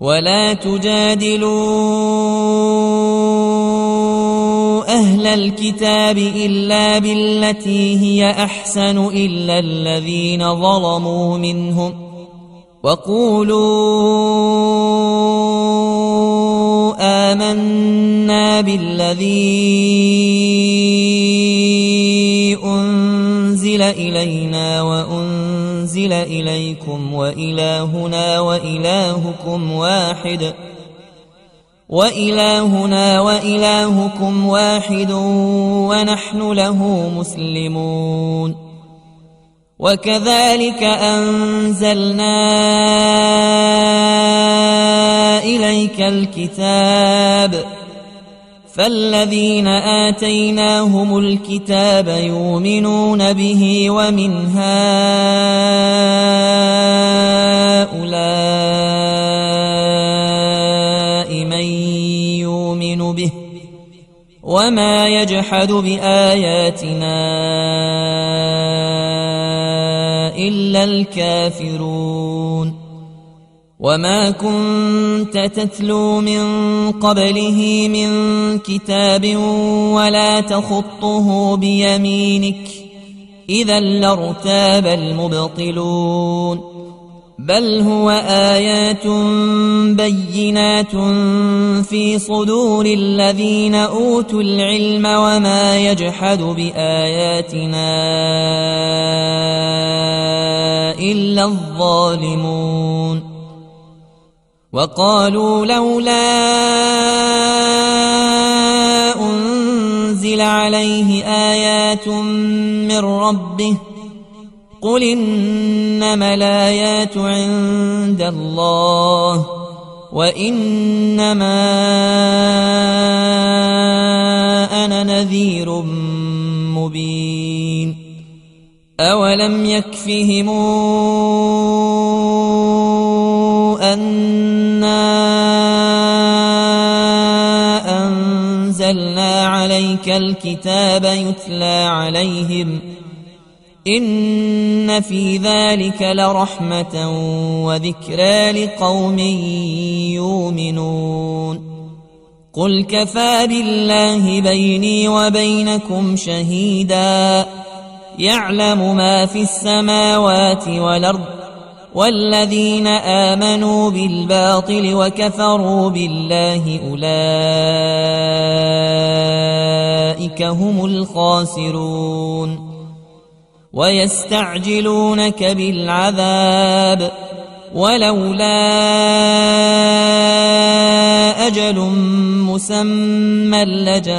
ولا تجادلوا أهل الكتاب إلا بالتي هي أحسن إلا الذين ظلموا منهم وقولوا آمنا بالذي أنزل إلينا وأنزل إليكم وإلهنا وإلهكم واحد ونحن له مسلمون. وكذلك أنزلنا إليك الكتاب فالذين آتيناهم الكتاب يؤمنون به ومن هؤلاء من يؤمن به وما يجحد بآياتنا إلا الكافرون. وما كنت تتلو من قبله من كتاب ولا تخطه بيمينك إذا لارتاب المبطلون بل هو آيات بينات في صدور الذين أوتوا العلم وما يجحد بآياتنا إلا الظالمون. وقالوا لولا أنزل عليه آيات من ربه قل إنما الآيات عند الله وإنما أنا نذير مبين. أولم يكفهم أنا أنزلنا عليك الكتاب يتلى عليهم إن في ذلك لرحمة وذكرى لقوم يؤمنون. قل كفى بالله بيني وبينكم شهيدا يعلم ما في السماوات والأرض والذين آمنوا بالباطل وكفروا بالله أولئك هم الخاسرون. ويستعجلونك بالعذاب ولولا أجل مسمى لجاءهم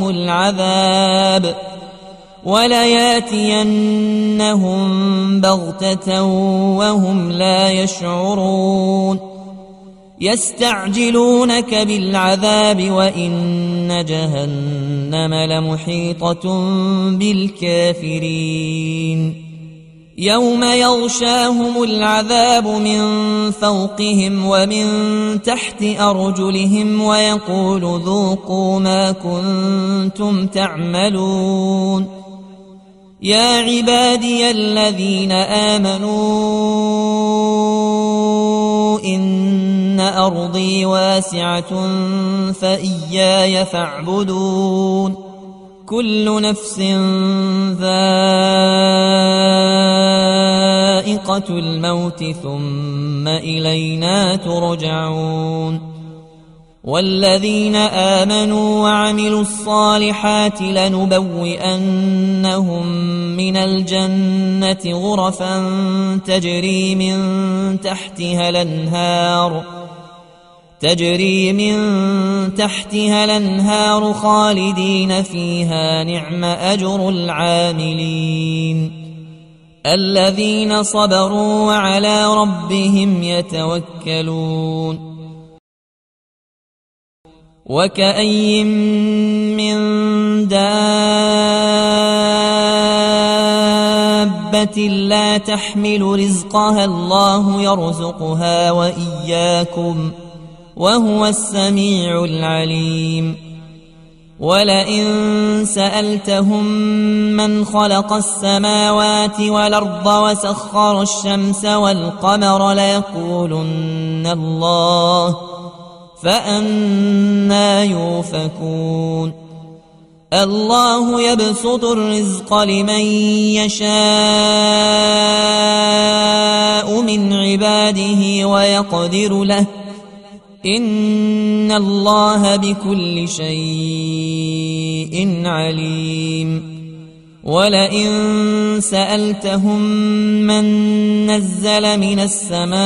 العذاب ولياتينهم بغتة وهم لا يشعرون. يستعجلونك بالعذاب وإن جهنم لمحيطة بالكافرين يوم يغشاهم العذاب من فوقهم ومن تحت أرجلهم ويقول ذوقوا ما كنتم تعملون. يا عبادي الذين آمنوا إن أرضي واسعة فإياي فاعبدون. كل نفس ذائقة الموت ثم إلينا ترجعون. والذين آمنوا وعملوا الصالحات لنبوئنهم من الجنة غرفا تجري من تحتها الأنهار خالدين فيها نعم أجر العاملين الذين صبروا وعلى ربهم يتوكلون. وكأي من دابة لا تحمل رزقها الله يرزقها وإياكم وهو السميع العليم. ولئن سألتهم من خلق السماوات والأرض وسخر الشمس والقمر ليقولن الله فأنى يؤفكون الله يبسط الرزق لمن يشاء من عباده ويقدر له إن الله بكل شيء عليم ولئن سألتهم من نزل من السماء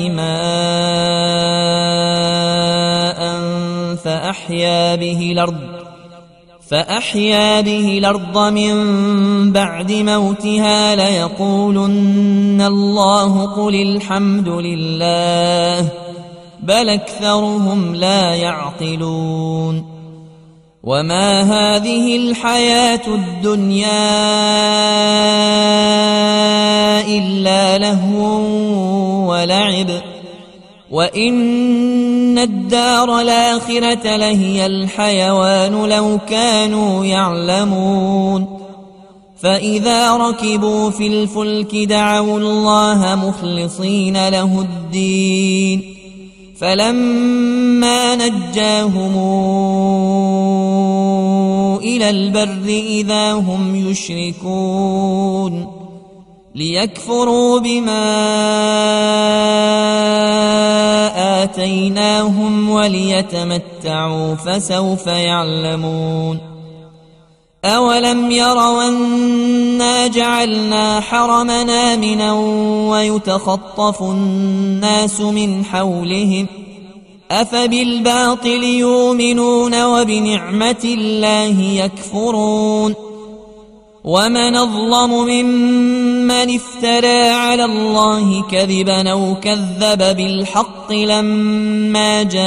ماء فأحيا به الأرض من بعد موتها ليقولن الله قل الحمد لله بل أكثرهم لا يعقلون وما هذه الحياة الدنيا إلا لهو ولعب وإن الدار الآخرة لهي الحيوان لو كانوا يعلمون فإذا ركبوا في الفلك دعوا الله مخلصين له الدين فلما نجاهم إلى البر إذا هم يشركون ليكفروا بما آتيناهم وليتمتعوا فسوف يعلمون أولم يروا أنا جعلنا حرمنا آمنا ويتخطف الناس من حولهم أفبالباطل يؤمنون وبنعمة الله يكفرون ومن أظلم ممن افترى على الله كذبا أو كذب بالحق لما جاءه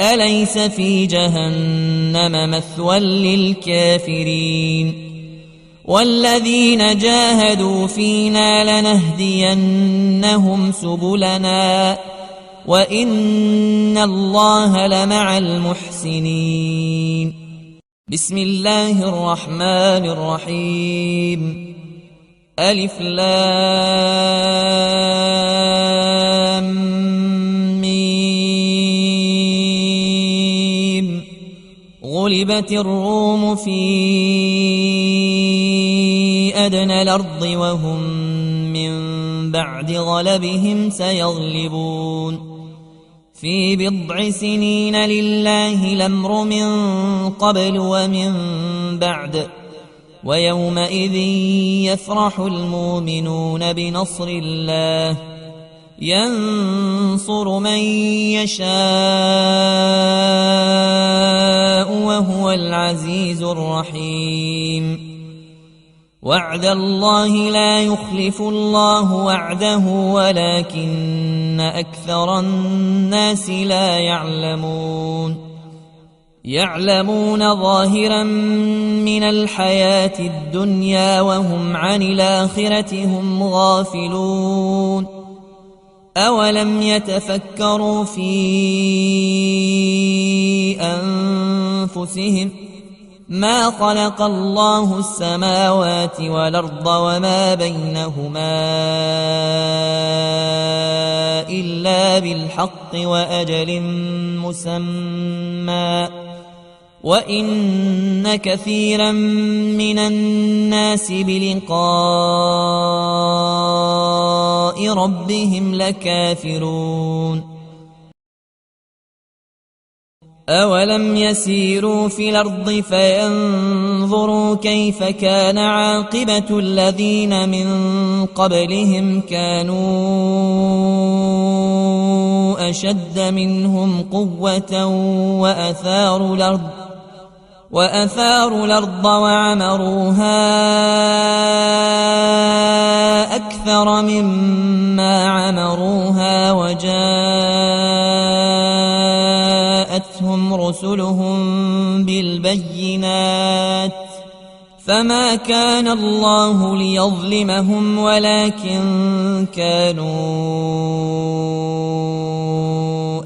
أليس في جهنم مثوى للكافرين والذين جاهدوا فينا لنهدينهم سبلنا وإن الله لمع المحسنين بسم الله الرحمن الرحيم ألف لام ميم غلبت الروم في أدنى الأرض وهم من بعد غلبهم سيغلبون في بضع سنين لله الأمر من قبل ومن بعد ويومئذ يفرح المؤمنون بنصر الله ينصر من يشاء وهو العزيز الرحيم وعد الله لا يخلف الله وعده ولكن أكثر الناس لا يعلمون ظاهرا من الحياة الدنيا وهم عن الآخرة هم غافلون أولم يتفكروا في أنفسهم ما خلق الله السماوات والأرض وما بينهما إلا بالحق وأجل مسمى وإن كثيرا من الناس بلقاء ربهم لكافرون أولم يسيروا في الأرض فينظروا كيف كان عاقبة الذين من قبلهم كانوا أشد منهم قوة وأثاروا الأرض وعمروها أكثر مما عمروها وجاءتهم رسلهم بالبينات فما كان الله ليظلمهم ولكن كانوا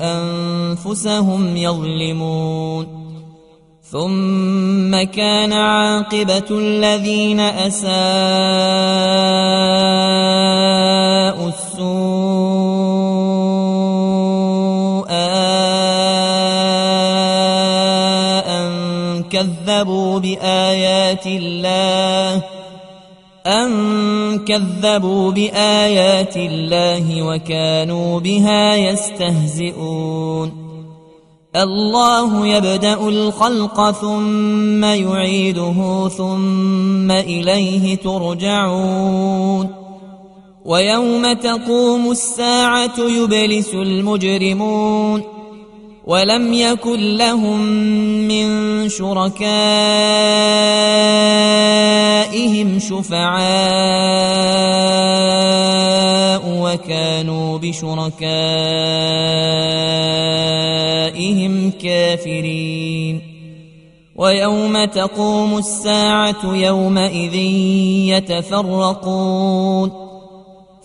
أنفسهم يظلمون ثم كان عاقبة الذين أساءوا السوء أن كذبوا بآيات الله وكانوا بها يستهزئون الله يبدأ الخلق ثم يعيده ثم إليه ترجعون ويوم تقوم الساعة يبلس المجرمون ولم يكن لهم من شركائهم شفعاء وكانوا بشركائهم كافرين ويوم تقوم الساعة يومئذ يتفرقون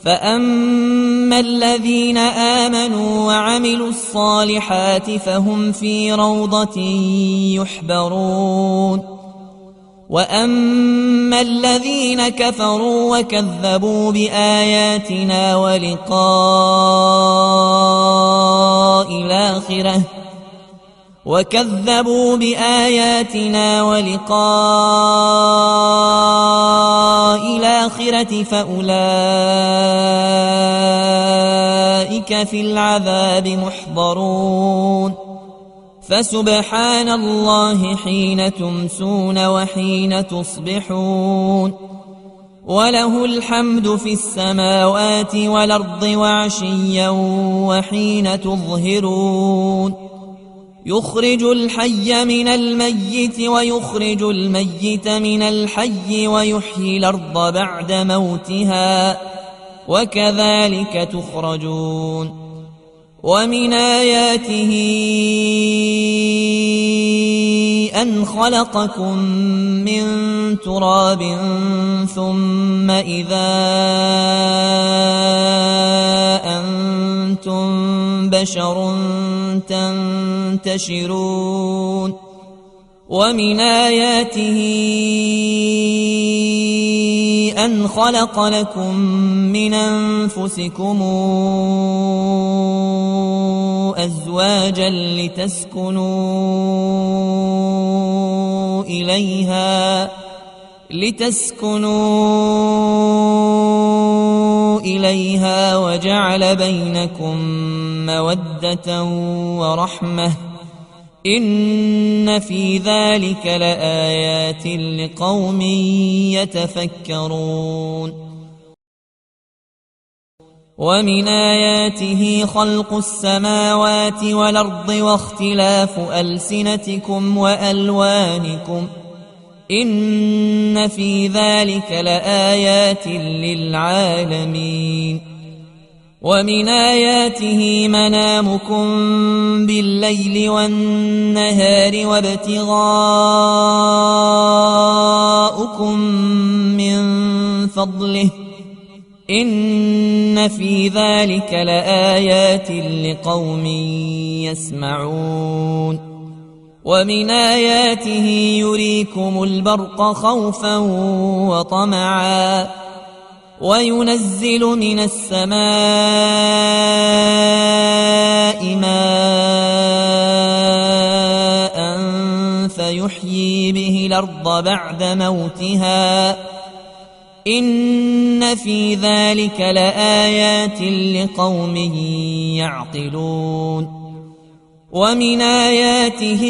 فأما الذين آمنوا وعملوا الصالحات فهم في روضة يحبرون وأما الذين كفروا وكذبوا بآياتنا ولقاء الآخرة فأولئك في العذاب محضرون فسبحان الله حين تمسون وحين تصبحون وله الحمد في السماوات والأرض وعشيا وحين تظهرون يخرج الحي من الميت ويخرج الميت من الحي ويحيي الأرض بعد موتها وكذلك تخرجون ومن آياته أن خلقكم من تراب ثم إذا أنتم بشر تنتشرون ومن آياته أن خلق لكم من أنفسكم أزواجا لتسكنوا إليها وجعل بينكم مودة ورحمة إن في ذلك لآيات لقوم يتفكرون ومن آياته خلق السماوات والأرض واختلاف ألسنتكم وألوانكم إن في ذلك لآيات للعالمين ومن آياته منامكم بالليل والنهار وابتغاؤكم من فضله إن في ذلك لآيات لقوم يسمعون ومن آياته يريكم البرق خوفا وطمعا وينزل من السماء ماء فيحيي به الأرض بعد موتها إن في ذلك لآيات لقوم يعقلون ومن آياته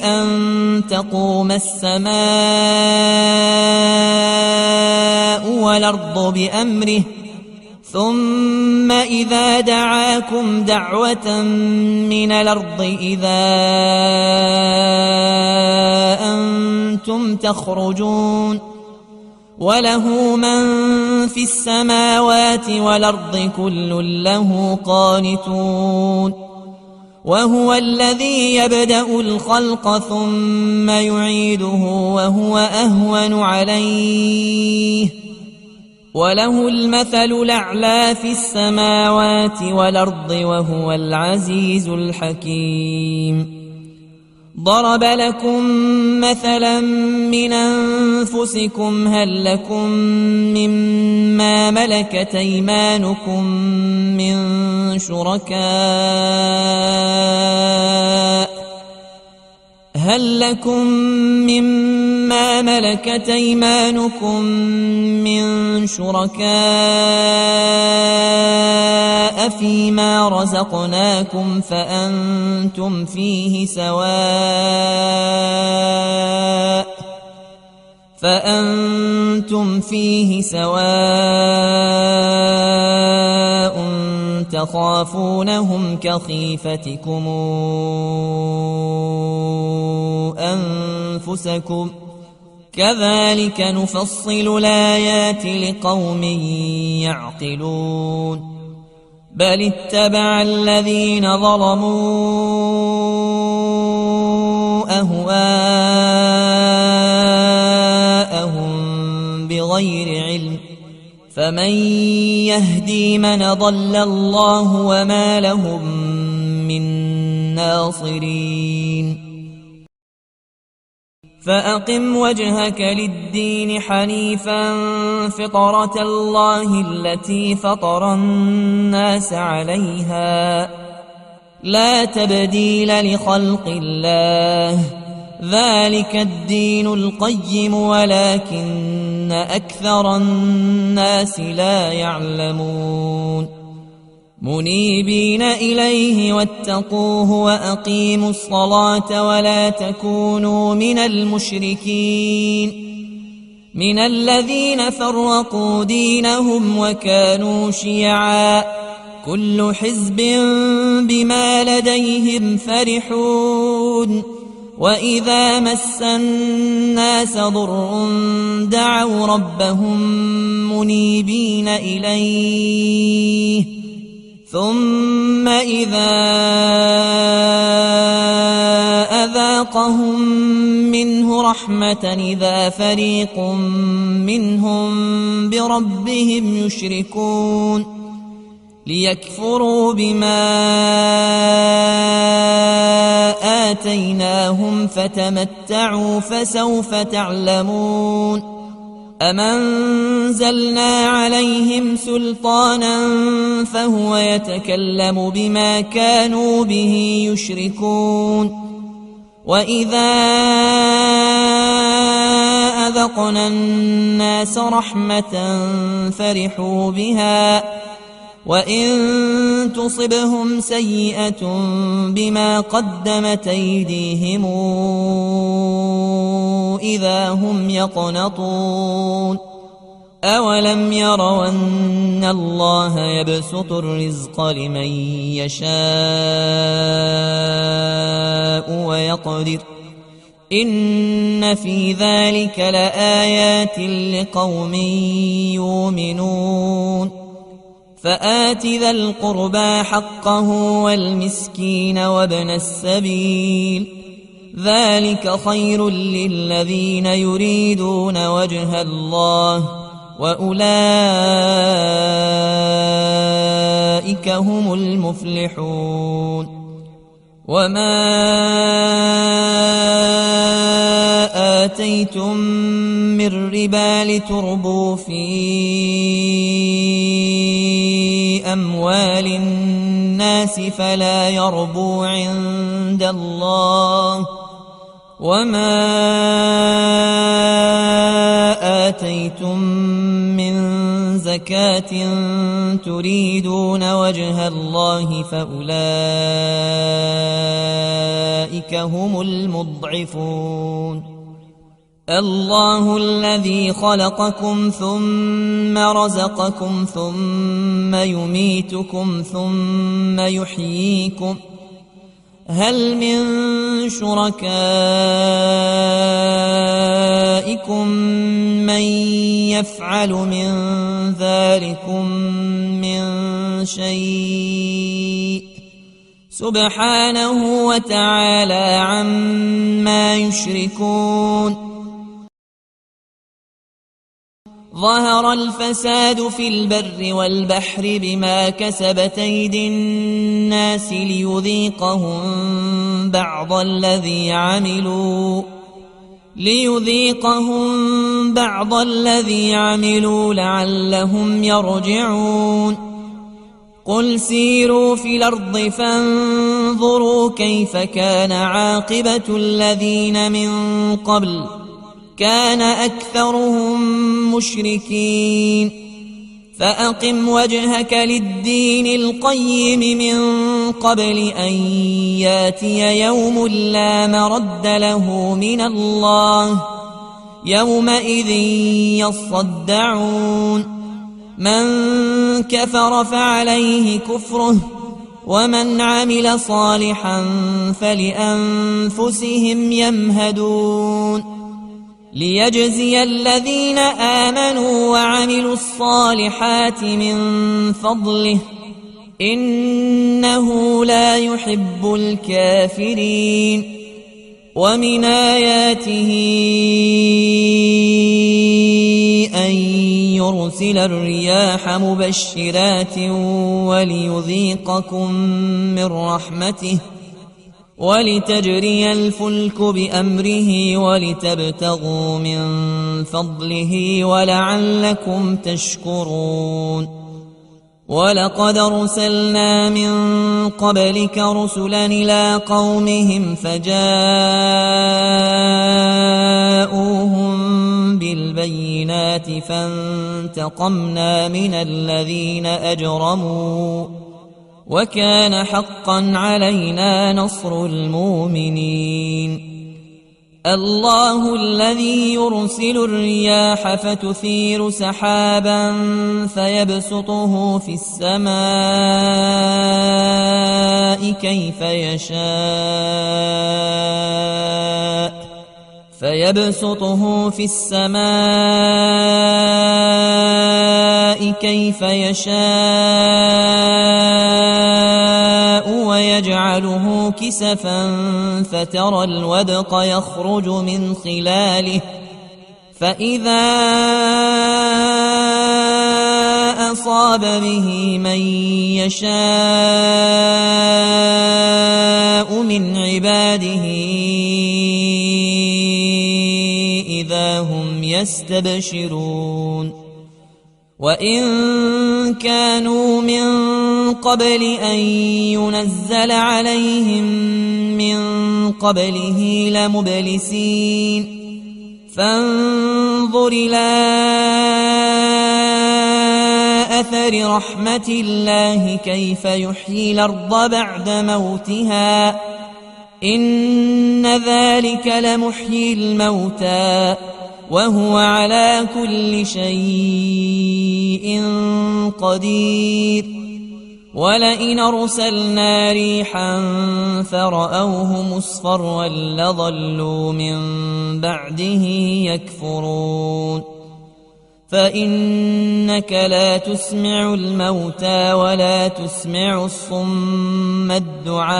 أن تقوم السماء والأرض بأمره ثم إذا دعاكم دعوة من الأرض إذا أنتم تخرجون وله من في السماوات والأرض كل له قانتون وهو الذي يبدأ الخلق ثم يعيده وهو أهون عليه وله المثل الأعلى في السماوات والأرض وهو العزيز الحكيم. ضرب لكم مثلا من أنفسكم هل لكم مما ملكت أيمانكم من شركاء فيما رزقناكم فأنتم فيه سواء تخافونهم كخيفتكم أنفسكم كذلك نفصل الآيات لقوم يعقلون. بل اتبع الذين ظلموا أهواءهم بغير علم فمن يهدي من ضل الله وما لهم من ناصرين. فأقم وجهك للدين حنيفا فطرة الله التي فطر الناس عليها لا تبديل لخلق الله ذلك الدين القيم ولكن أكثر الناس لا يعلمون. منيبين إليه واتقوه وأقيموا الصلاة ولا تكونوا من المشركين من الذين فرقوا دينهم وكانوا شيعا كل حزب بما لديهم فرحون. وإذا مس الناس ضر دعوا ربهم منيبين إليه ثم إذا أذاقهم منه رحمة إذا فريق منهم بربهم يشركون ليكفروا بما آتيناهم فتمتعوا فسوف تعلمون. أم أنزلنا عليهم سلطانا فهو يتكلم بما كانوا به يشركون. وإذا أذقنا الناس رحمة فرحوا بها وإن تصبهم سيئة بما قدمت أيديهم إذا هم يقنطون. أولم يروا أن الله يبسط الرزق لمن يشاء ويقدر إن في ذلك لآيات لقوم يؤمنون. فآت ذا القربى حقه والمسكين وابن السبيل ذلك خير للذين يريدون وجه الله وأولئك هم المفلحون. وما آتيتم من ربا لتربوا في أموال الناس فلا يربو عند الله وما آتيتم من زكاة تريدون وجه الله فأولئك هم المضعفون. الله الذي خلقكم ثم رزقكم ثم يميتكم ثم يحييكم هل من شركائكم من يفعل من ذلكم من شيء سبحانه وتعالى عما يشركون. ظهر الفساد في البر والبحر بما كسبت أيدي الناس ليذيقهم بعض الذي عملوا لعلهم يرجعون. قل سيروا في الأرض فانظروا كيف كان عاقبة الذين من قبل كان أكثرهم مشركين. فأقم وجهك للدين القيم من قبل أن ياتي يوم لا مرد له من الله يومئذ يصدعون. من كفر فعليه كفره ومن عمل صالحا فلأنفسهم يمهدون. ليجزي الذين آمنوا وعملوا الصالحات من فضله إنه لا يحب الكافرين. ومن آياته أن يرسل الرياح مبشرات وليذيقكم من رحمته ولتجري الفلك بأمره ولتبتغوا من فضله ولعلكم تشكرون. ولقد أرسلنا من قبلك رسلا إلى قومهم فجاءوهم بالبينات فانتقمنا من الذين أجرموا وكان حقا علينا نصر المؤمنين. الله الذي يرسل الرياح فتثير سحابا فيبسطه في السماء كيف يشاء ويجعله كسفا فترى الودق يخرج من خلاله فإذا أصاب به من يشاء من عباده إذا هم يستبشرون. وإن كانوا من قبل أن ينزل عليهم من قبله لمبلسين. فانظر إلى أثر رحمة الله كيف يحيي الأرض بعد موتها إن ذلك لمحيي الموتى وهو على كل شيء قدير. ولئن أرسلنا ريحا فرأوه مصفرا لظلوا من بعده يكفرون. فإنك لا تسمع الموتى ولا تسمع الصم الدعاء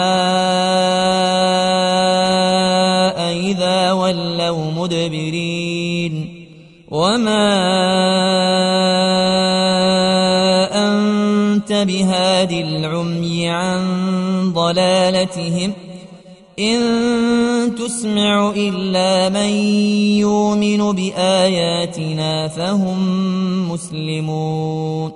إذا ولوا مدبرين. وما أنت بهاد العمي عن ضلالتهم إن تسمع إلا من يؤمن بآياتنا فهم مسلمون.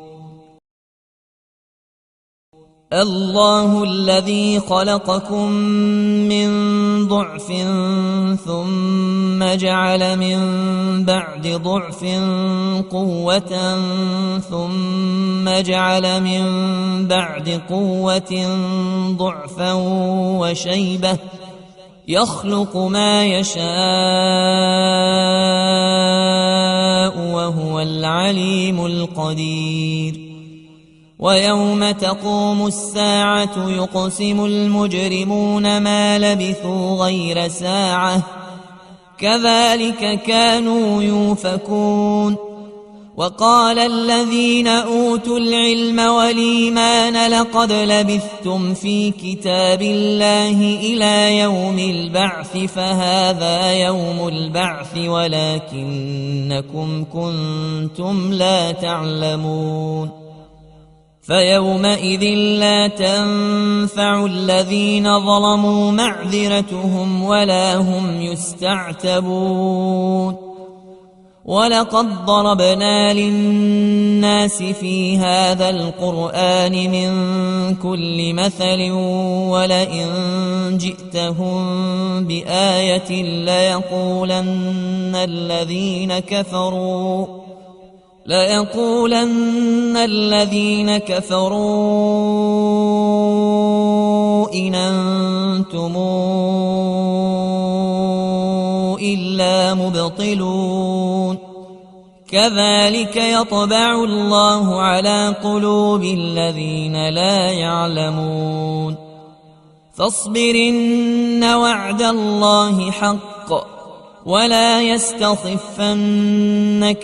الله الذي خلقكم من ضعف ثم جعل من بعد ضعف قوة ثم جعل من بعد قوة ضعفا وشيبة يخلق ما يشاء وهو العليم القدير. ويوم تقوم الساعة يقسم المجرمون ما لبثوا غير ساعة كذلك كانوا يؤفكون. وقال الذين أوتوا العلم والإيمان لقد لبثتم في كتاب الله إلى يوم البعث فهذا يوم البعث ولكنكم كنتم لا تعلمون فيومئذ لا تنفع الذين ظلموا معذرتهم ولا هم يستعتبون ولقد ضربنا للناس في هذا القرآن من كل مثل ولئن جئتهم بآية ليقولن الذين كفروا إن أنتم إلا مبطلون كذلك يطبع الله على قلوب الذين لا يعلمون فاصبر إن وعد الله حق ولا يستخفنك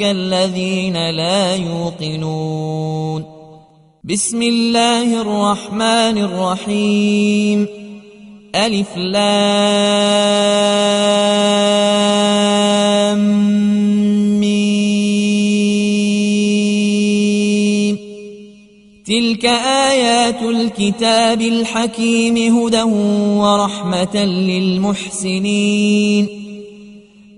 الذين لا يوقنون بسم الله الرحمن الرحيم ألف لام ميم تلك آيات الكتاب الحكيم هدى ورحمة للمحسنين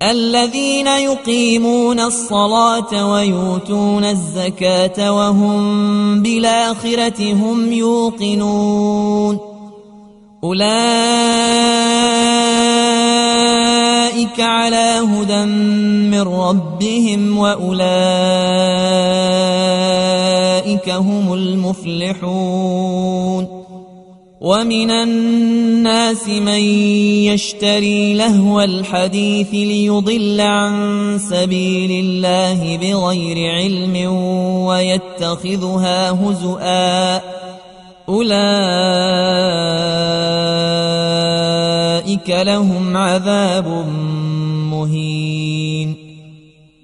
الذين يقيمون الصلاة ويؤتون الزكاة وهم بالآخرة هم يوقنون أولئك على هدى من ربهم وأولئك هم المفلحون ومن الناس من يشتري لهو الحديث ليضل عن سبيل الله بغير علم ويتخذها هزؤا أولئك لهم عذاب مهين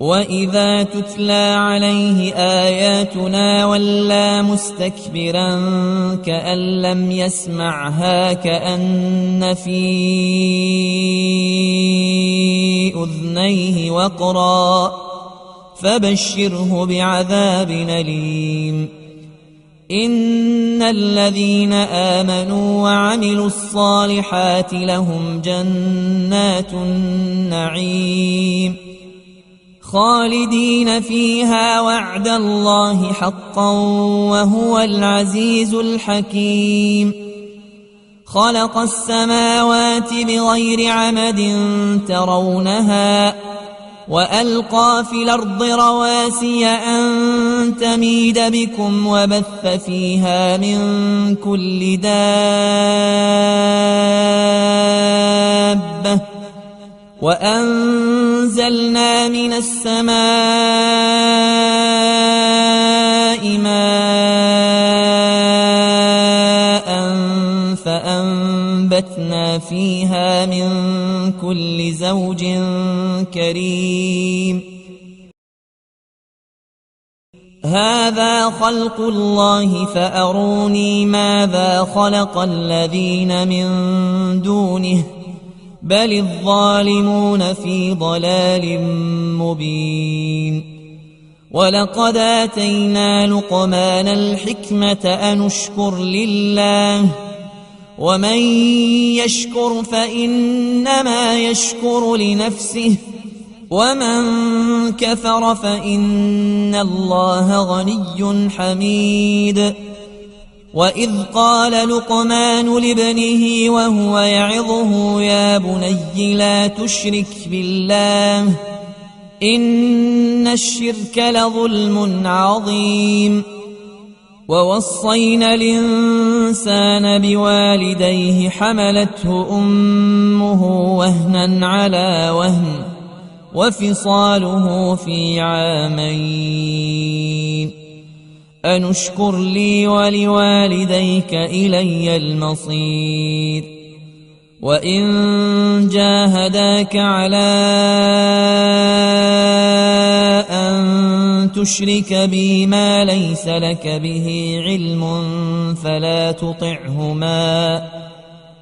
وإذا تتلى عليه آياتنا ولى مستكبرا كأن لم يسمعها كأن في أذنيه وقرا فبشره بعذاب أليم إن الذين آمنوا وعملوا الصالحات لهم جنات النعيم خالدين فيها وعد الله حقا وهو العزيز الحكيم خلق السماوات بغير عمد ترونها وألقى في الأرض رواسي أن تميد بكم وبث فيها من كل دابة وأنزلنا من السماء ماء فأنبتنا فيها من كل زوج كريم هذا خلق الله فأروني ماذا خلق الذين من دونه بل الظالمون في ضلال مبين ولقد آتينا لقمان الحكمة أن اشكر لله ومن يشكر فإنما يشكر لنفسه ومن كفر فإن الله غني حميد وإذ قال لقمان لابنه وهو يعظه يا بني لا تشرك بالله إن الشرك لظلم عظيم ووصينا الإنسان بوالديه حملته أمه وهنا على وهن وفصاله في عامين أن اشكر لي ولوالديك إلي المصير وإن جاهداك على أن تشرك بي ما ليس لك به علم فلا تطعهما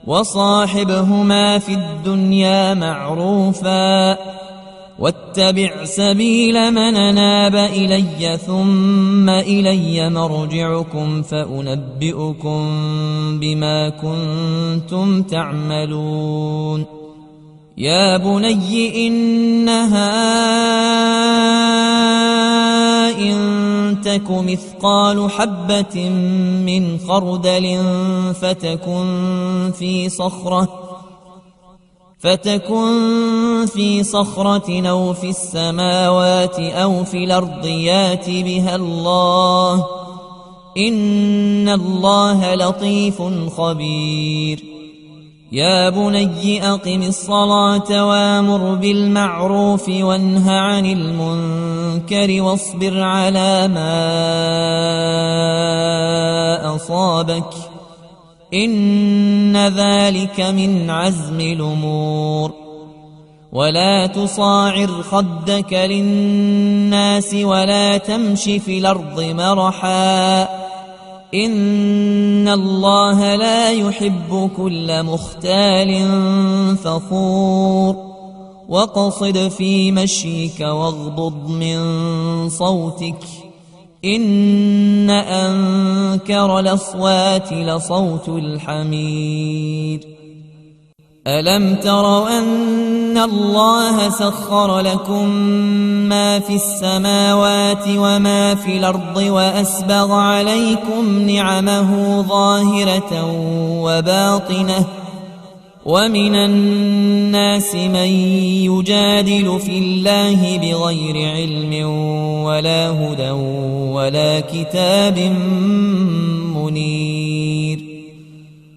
وصاحبهما في الدنيا معروفا واتبع سبيل من أناب إلي ثم إلي مرجعكم فأنبئكم بما كنتم تعملون يا بني إنها إن تك مثقال حبة من خردل فتكن في صخرة أو في السماوات أو في الأرض يات بها الله إن الله لطيف خبير يا بني أقم الصلاة وامر بالمعروف وانه عن المنكر واصبر على ما أصابك إن ذلك من عزم الأمور ولا تصاعر خدك للناس ولا تمش في الأرض مرحا إن الله لا يحب كل مختال فخور واقصد في مشيك واغضض من صوتك إن أنكر الأصوات لصوت الحمير ألم تروا أن الله سخر لكم ما في السماوات وما في الأرض وأسبغ عليكم نعمه ظاهرة وباطنة ومن الناس من يجادل في الله بغير علم ولا هدى ولا كتاب منير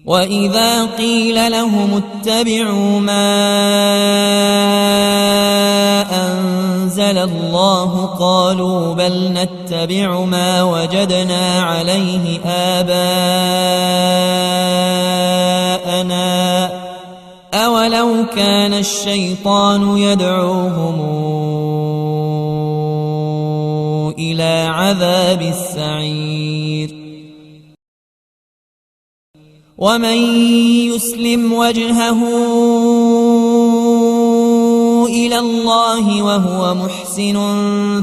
وإذا قيل لهم اتبعوا ما أنزل الله قالوا بل نتبع ما وجدنا عليه آباءنا أولو كان الشيطان يدعوهم إلى عذاب السعير ومن يسلم وجهه إلى الله وهو محسن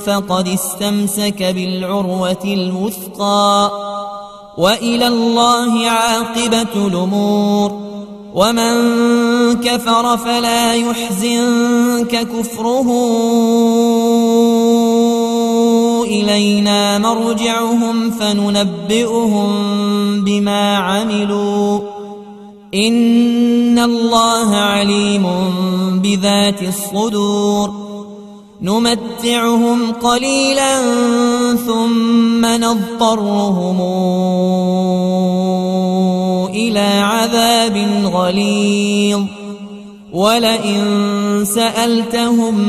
فقد استمسك بالعروة الوثقى وإلى الله عاقبة الأمور ومن كفر فلا يحزنك كفره إلينا مرجعهم فننبئهم بما عملوا إن الله عليم بذات الصدور نمتعهم قليلا ثم نضطرهم إلى عذاب غليظ ولئن سألتهم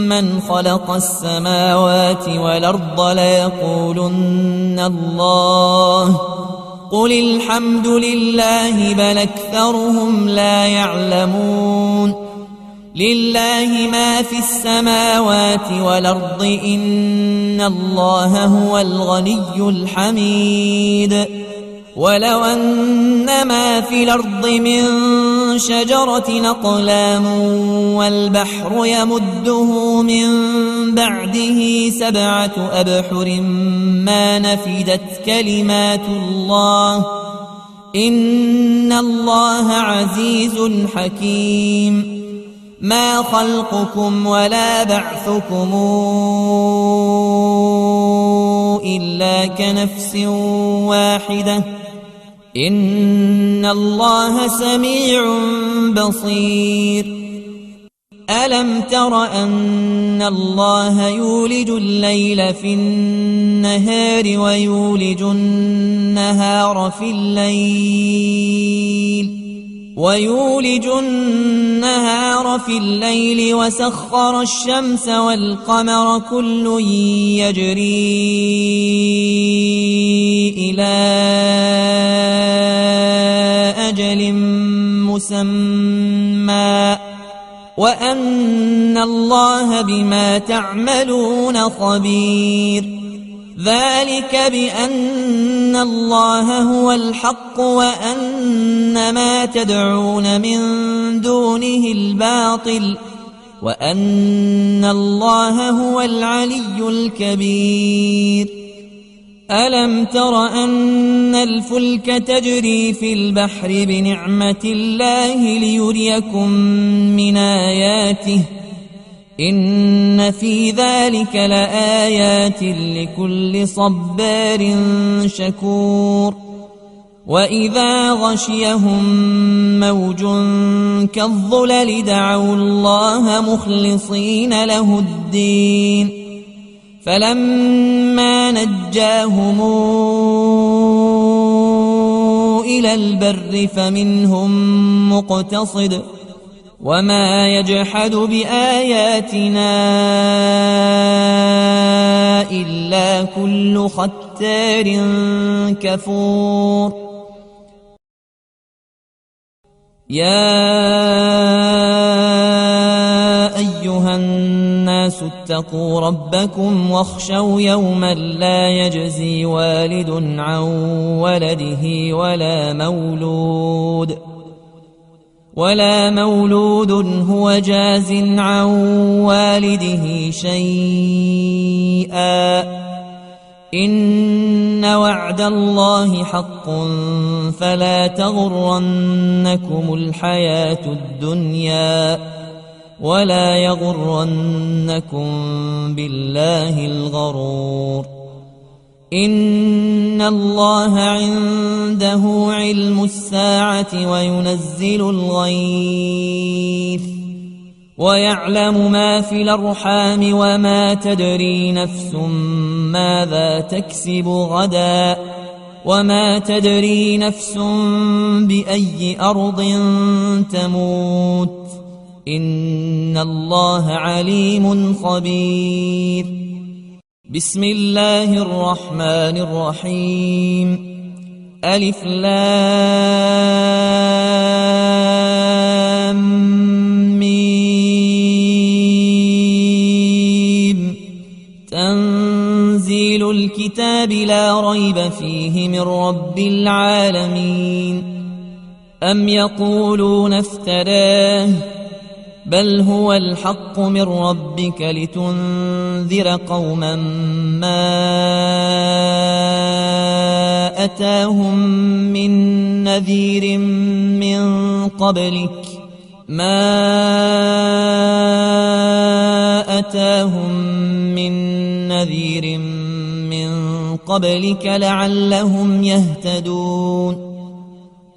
من خلق السماوات والأرض ليقولن الله قل الحمد لله بل أكثرهم لا يعلمون لله ما في السماوات والأرض إن الله هو الغني الحميد ولو أن ما في الأرض من شجرة أقلام والبحر يمده من بعده 7 أبحر ما نفدت كلمات الله إن الله عزيز حكيم ما خلقكم ولا بعثكم إلا كنفس واحدة إن الله سميع بصير ألم تر أن الله يولج الليل في النهار ويولج النهار في الليل وسخر الشمس والقمر كل يجري إلى أجل مسمى وأن الله بما تعملون خبير. ذلك بأن الله هو الحق وأن ما تدعون من دونه الباطل وأن الله هو العلي الكبير. ألم تر أن الفلك تجري في البحر بنعمة الله ليريكم من آياته إن في ذلك لآيات لكل صبار شكور. وإذا غشيهم موج كالظلل دعوا الله مخلصين له الدين فلما نجاهم إلى البر فمنهم مقتصد وما يجحد بآياتنا إلا كل ختار كفور. يا أيها الناس اتقوا ربكم واخشوا يوما لا يجزي والد عن ولده ولا مولود هو جاز عن والده شيئا إن وعد الله حق فلا تغرنكم الحياة الدنيا ولا يغرنكم بالله الغرور. إن الله عنده علم الساعة وينزل الغيث ويعلم ما في الأرحام وما تدري نفس ماذا تكسب غدا وما تدري نفس بأي أرض تموت إن الله عليم خبير. بسم الله الرحمن الرحيم. ألف لام ميم تنزيل الكتاب لا ريب فيه من رب العالمين. أم يقولون افتراه بل هو الحق من ربك لتنذر قوما ما أتاهم من نذير من قبلك لعلهم يهتدون.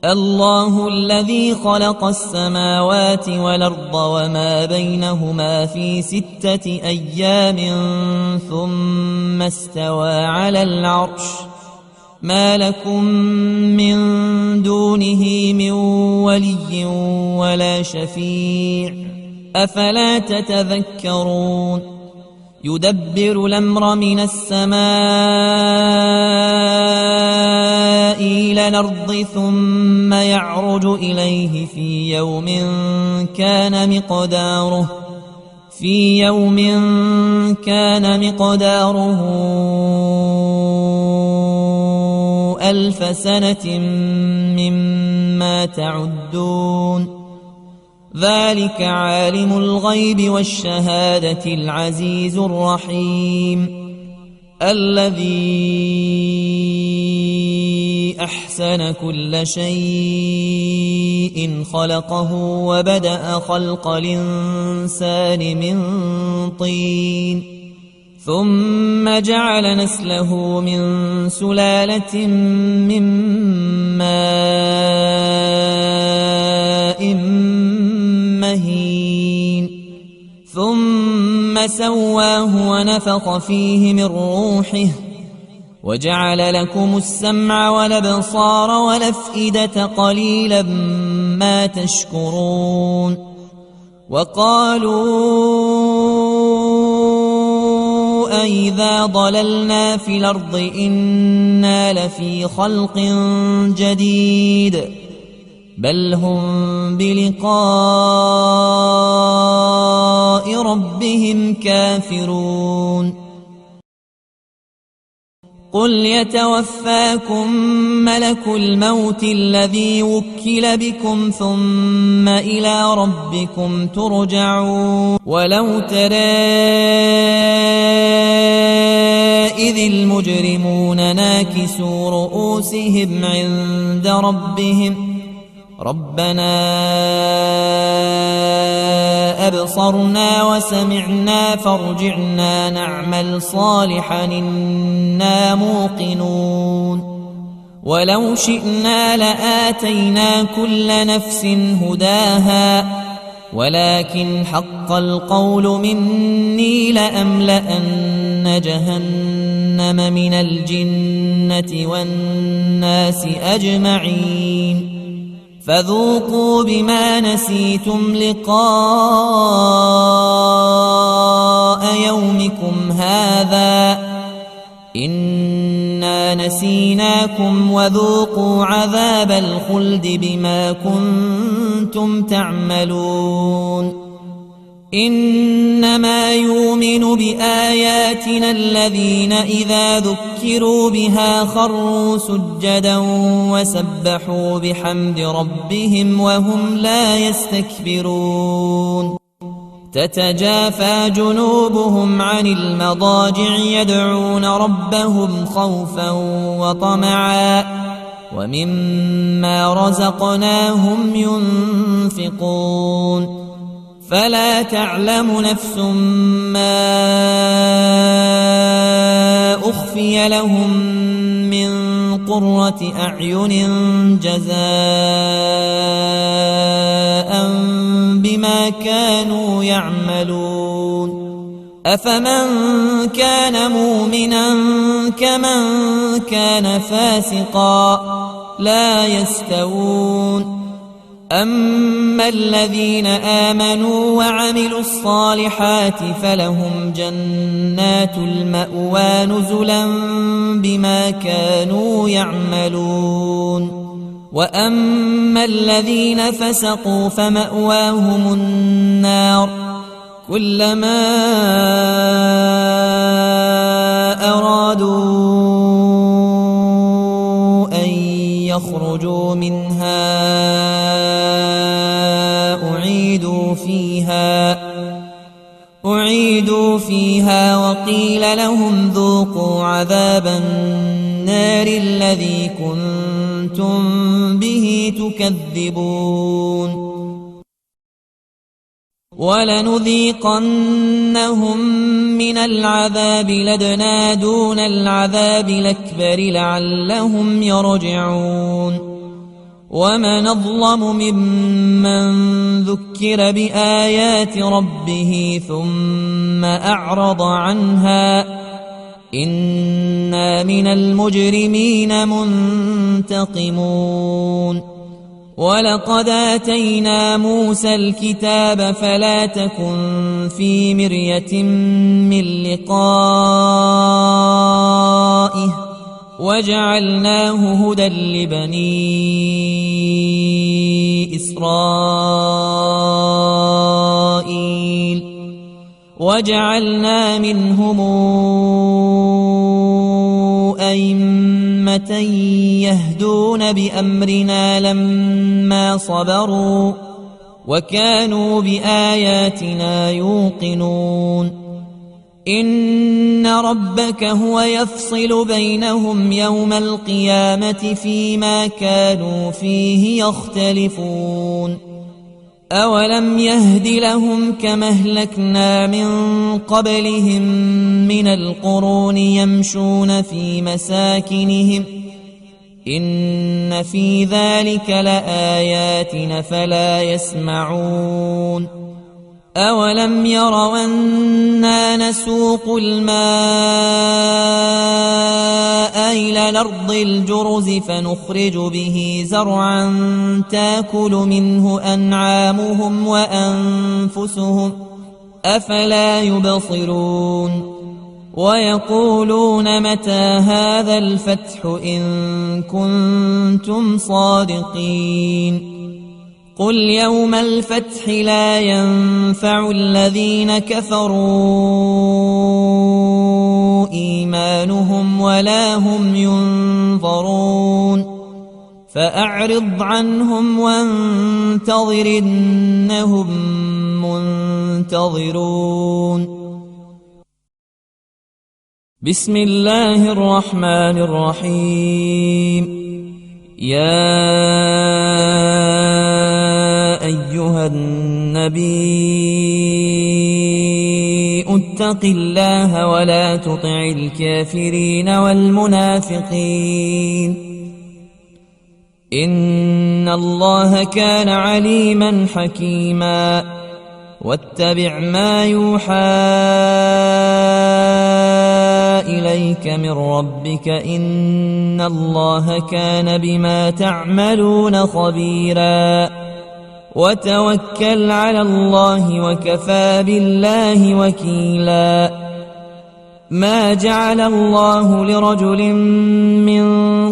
الله الذي خلق السماوات والأرض وما بينهما في 6 أيام ثم استوى على العرش ما لكم من دونه من ولي ولا شفيع أفلا تتذكرون. يدبر الأمر من السماء إلى الأرض ثم يعرج إليه في يوم كان مقداره 1000 سنة مما تعدون. ذلك عالم الغيب والشهادة العزيز الرحيم الذي أحسن كل شيء خلقه وبدأ خلق الإنسان من طين ثم جعل نسله من سلالة من ماء مهين ثم سواه ونفخ فيه من روحه وجعل لكم السمع والأبصار والأفئدة قليلا ما تشكرون. وقالوا أئذا ضللنا في الأرض إنا لفي خلق جديد بل هم بلقاء ربهم كافرون قل يتوفاكم ملك الموت الذي وكل بكم ثم إلى ربكم ترجعون ولو ترى إذ المجرمون ناكسوا رؤوسهم عند ربهم ربنا أبصرنا وسمعنا فارجعنا نعمل صالحا إنا موقنون ولو شئنا لآتينا كل نفس هداها ولكن حق القول مني لأملأن جهنم من الجنة والناس أجمعين فذوقوا بما نسيتم لقاء يومكم هذا إنا نسيناكم وذوقوا عذاب الخلد بما كنتم تعملون إنما يؤمن بآياتنا الذين إذا ذكروا بها خروا سجدا وسبحوا بحمد ربهم وهم لا يستكبرون تتجافى جنوبهم عن المضاجع يدعون ربهم خوفا وطمعا ومما رزقناهم ينفقون فلا تعلم نفس ما أخفي لهم من قرة أعين جزاء بما كانوا يعملون أفمن كان مؤمنا كمن كان فاسقا لا يستوون أما الذين آمنوا وعملوا الصالحات فلهم جنات المأوى نزلا بما كانوا يعملون وأما الذين فسقوا فمأواهم النار كلما أرادوا أن يخرجوا منها أعيدوا فيها وقيل لهم ذوقوا عذاب النار الذي كنتم به تكذبون ولنذيقنهم من العذاب لدنا دون العذاب الأكبر لعلهم يرجعون ومن أظلم ممن ذكر بآيات ربه ثم أعرض عنها إنا من المجرمين منتقمون ولقد آتينا موسى الكتاب فلا تكن في مرية من لقائه وجعلناه هدى لبني إسرائيل وجعلنا منهم أئمة يهدون بأمرنا لما صبروا وكانوا بآياتنا يوقنون إن ربك هو يفصل بينهم يوم القيامة فيما كانوا فيه يختلفون أولم يهد لهم كما أهلكنا من قبلهم من القرون يمشون في مساكنهم إن في ذلك لآيات فلا يسمعون أولم يروا أنا نسوق الماء إلى الأرض الجرز فنخرج به زرعا تأكل منه أنعامهم وأنفسهم أفلا يبصرون ويقولون متى هذا الفتح إن كنتم صادقين قل يوم الفتح لا ينفع الذين كفروا إيمانهم ولا هم ينظرون فأعرض عنهم وانتظر إنهم منتظرون. بسم الله الرحمن الرحيم. يا أيها النبي اتق الله ولا تطع الكافرين والمنافقين إن الله كان عليما حكيما. واتبع ما يوحى إليك من ربك إن الله كان بما تعملون خبيرا. وتوكل على الله وكفى بالله وكيلا. ما جعل الله لرجل من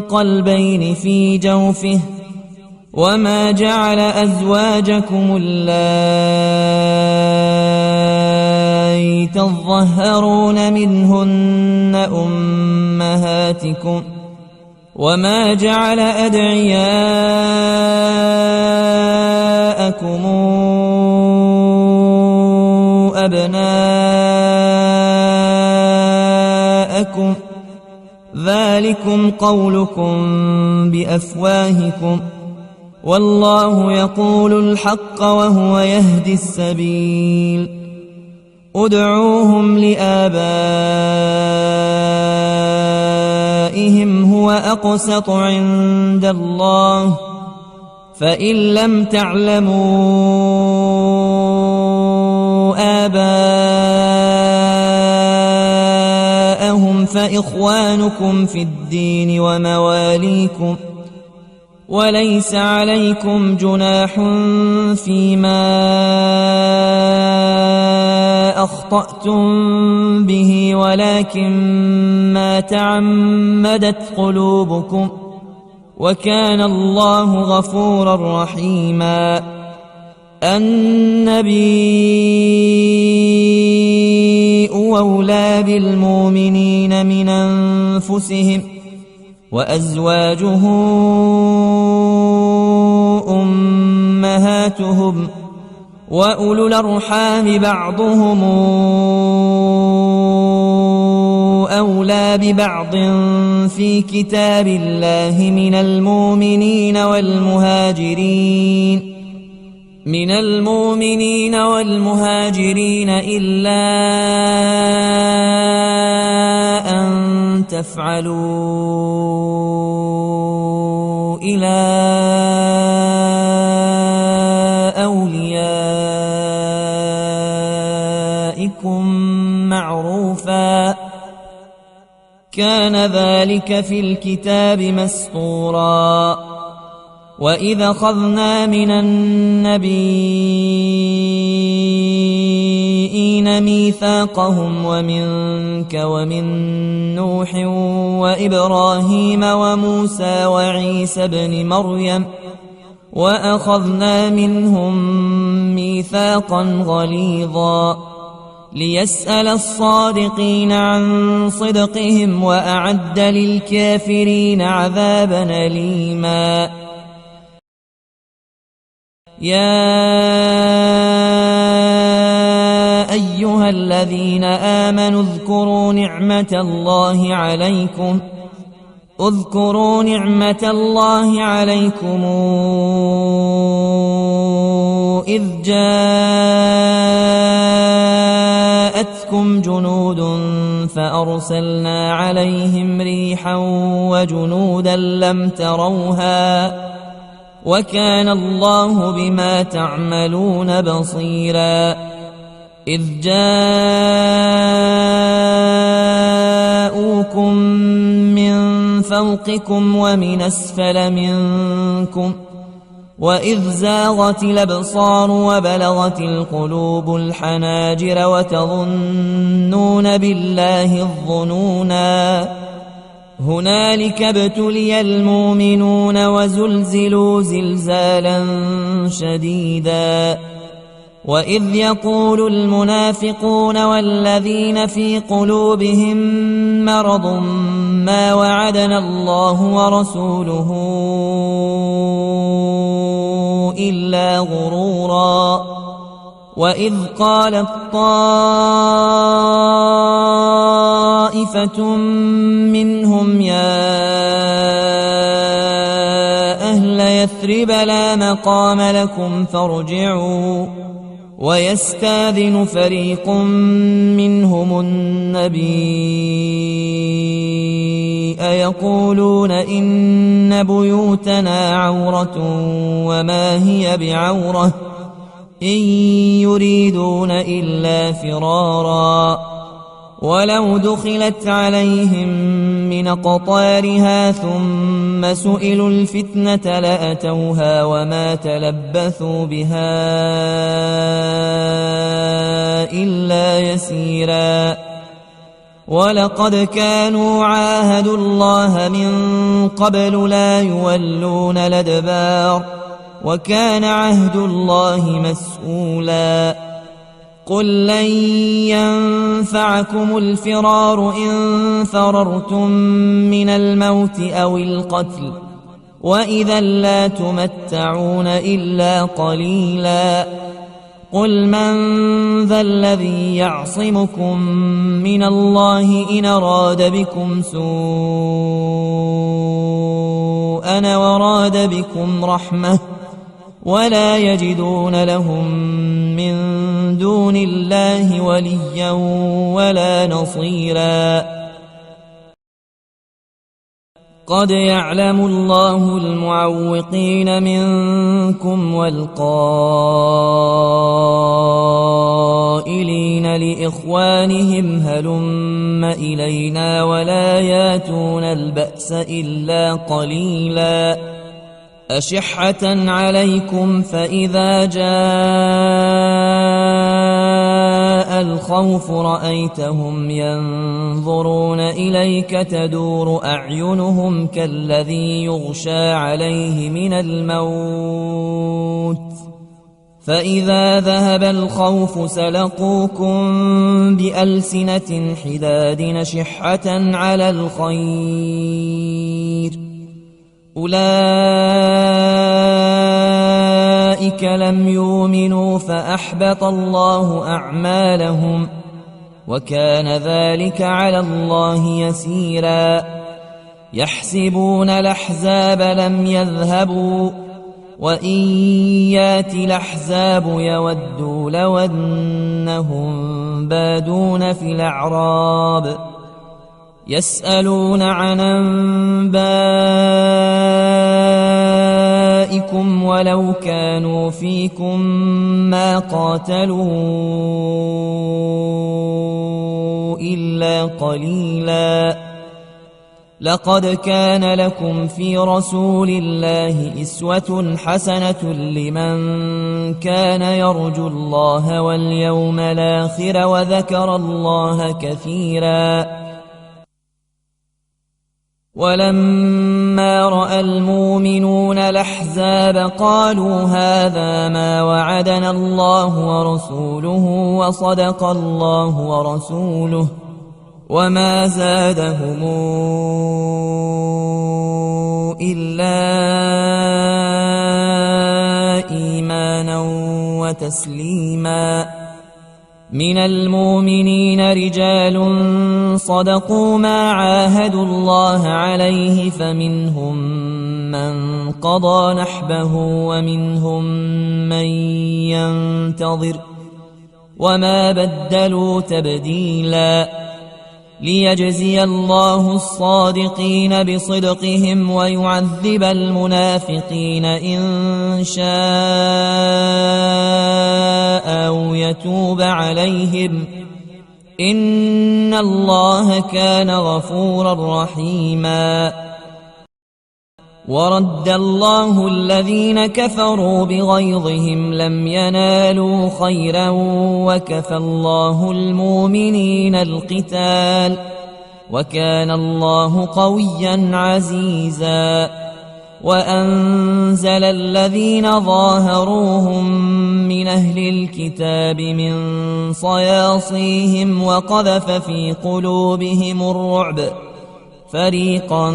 قلبين في جوفه وما جعل أزواجكم اللائي تظهرون منهن أمهاتكم وما جعل أدعياءكم أبناءكم ذلكم قولكم بأفواهكم والله يقول الحق وهو يهدي السبيل. ادعوهم لآبائهم هو أقسط عند الله فإن لم تعلموا آباءهم فإخوانكم في الدين ومواليكم وليس عليكم جناح فيما أخطأتم به ولكن ما تعمدت قلوبكم وكان الله غفورا رحيما. النبي أولى بالمؤمنين من أنفسهم وأزواجه أمهاتهم وأولو الأرحام بعضهم أولى ببعض في كتاب الله من المؤمنين والمهاجرين إلا أن تفعلوا إلى أوليائكم معروفا كان ذلك في الكتاب مسطورا. وإذا أخذنا من النبيين ميثاقهم ومنك ومن نوح وإبراهيم وموسى وعيسى بن مريم وأخذنا منهم ميثاقا غليظا ليسأل الصادقين عن صدقهم وأعد للكافرين عذابا أليما. يا أيها الذين آمنوا اذكروا نعمة الله عليكم إذ جاءتكم جنود فأرسلنا عليهم ريحا وجنودا لم تروها وكان الله بما تعملون بصيرا. إذ جاءوكم من فوقكم ومن أسفل منكم وإذ زاغت الأبصار وبلغت القلوب الحناجر وتظنون بالله الظنونا هنالك ابتلي المؤمنون وزلزلوا زلزالا شديدا وإذ يقول المنافقون والذين في قلوبهم مرض ما وعدنا الله ورسوله إلا غرورا وإذ قالت طائفة منهم يا أهل يثرب لا مقام لكم فارجعوا ويستاذن فريق منهم النبي يقولون إن بيوتنا عورة وما هي بعورة إن يريدون إلا فرارا ولو دخلت عليهم من أقطارها ثم سئلوا الفتنة لأتوها وما تلبثوا بها إلا يسيرا ولقد كانوا عاهدوا الله من قبل لا يولون الأدبار وكان عهد الله مسؤولا قل لن ينفعكم الفرار إن فررتم من الموت أو القتل وإذا لا تمتعون إلا قليلا قل من ذا الذي يعصمكم من الله إن أراد بكم سوءا وراد بكم رحمة ولا يجدون لهم من دون الله وليا ولا نصيرا قد يعلم الله المعوقين منكم والقائلين لإخوانهم هلم إلينا ولا ياتون البأس إلا قليلا أشحة عليكم فإذا جاء الخوف رأيتهم ينظرون إليك تدور أعينهم كالذي يغشى عليه من الموت فإذا ذهب الخوف سلقوكم بألسنة حداد نشحة على الخير أولئك لم يؤمنوا فأحبط الله أعمالهم وكان ذلك على الله يسيرا يحسبون الأحزاب لم يذهبوا وإن ياتي الأحزاب يودوا لو أنهم بادون في الأعراب يسألون عن أنبائكم ولو كانوا فيكم ما قاتلوا إلا قليلا لقد كان لكم في رسول الله أسوة حسنة لمن كان يرجو الله واليوم الآخر وذكر الله كثيرا ولما رأى المؤمنون الأحزاب قالوا هذا ما وعدنا الله ورسوله وصدق الله ورسوله وما زادهم إلا إيمانا وتسليما من المؤمنين رجال صدقوا ما عاهدوا الله عليه فمنهم من قضى نحبه ومنهم من ينتظر وما بدلوا تبديلا ليجزي الله الصادقين بصدقهم ويعذب المنافقين إن شاء أو يتوب عليهم إن الله كان غفورا رحيما ورد الله الذين كفروا بغيظهم لم ينالوا خيرا وكفى الله المؤمنين القتال وكان الله قويا عزيزا وأنزل الذين ظاهروهم من أهل الكتاب من صياصيهم وقذف في قلوبهم الرعب فريقا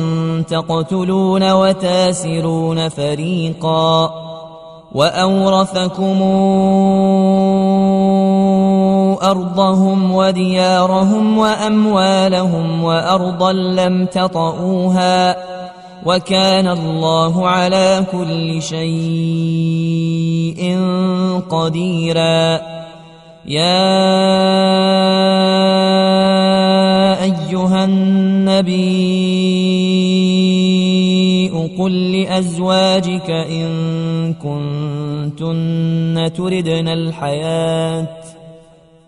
تقتلون وتاسرون فريقا وأورثكم أرضهم وديارهم وأموالهم وأرضا لم تطئوها وكان الله على كل شيء قديرا يا أيها النبي قل لأزواجك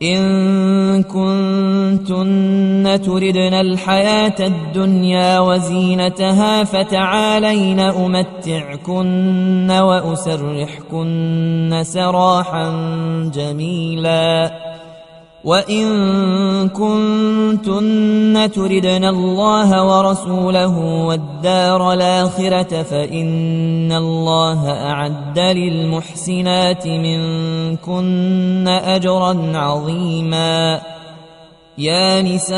إن كنتن تردن الحياة الدنيا وزينتها فتعالين أمتعكن وأسرحكن سراحا جميلا وإن كنتن تردن الله ورسوله والدار الآخرة فإن الله أعد للمحسنات منكن أجرا عظيما يا نساء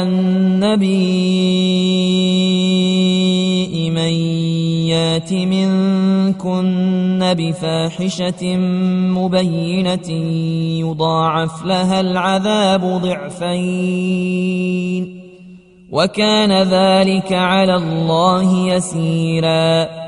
النبي من يات منكن بفاحشة مبينة يضاعف لها العذاب ضعفين وكان ذلك على الله يسيرا